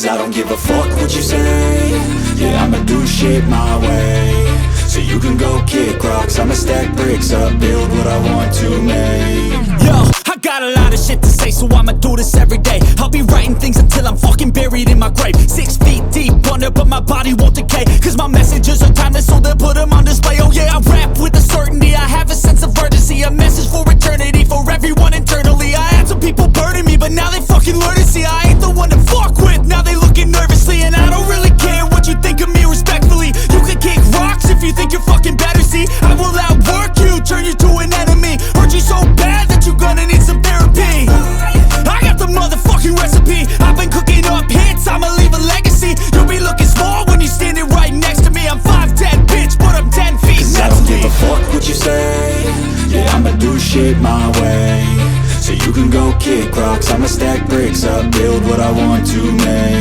Cause I don't give a fuck what you say. Yeah, I'ma do shit my way. So you can go kick rocks, I'ma stack bricks up, build what I want to make. Yo, I got a lot of shit to say, so I'ma do this every day. I'll be writing things until I'm fucking buried in my grave. 6 feet deep under, but my body won't decay. Cause my messages are timeless, so they'll put them on display. Oh yeah, I rap with a certainty, I have a sense of urgency. A message for eternity, for everyone internally. I had some people burning me, but now they fucking learn to see I ain't the one to fuck with, now they looking nervously. And I don't really care what you think of me, respectfully. You can kick rocks if you think you're fucking better, see. I will outwork you, turn you to an enemy. Hurt you so bad that you're gonna need some therapy. I got the motherfucking recipe, I've been cooking up hits, I'ma leave a legacy. You'll be looking small when you're standing right next to me. I'm 5'10", bitch, but I'm 10 feet Cause next I don't to me. give a fuck what you say. Yeah, I'ma do shit my way. So you can go kick rocks, I'ma stack bricks up, build what I want to make.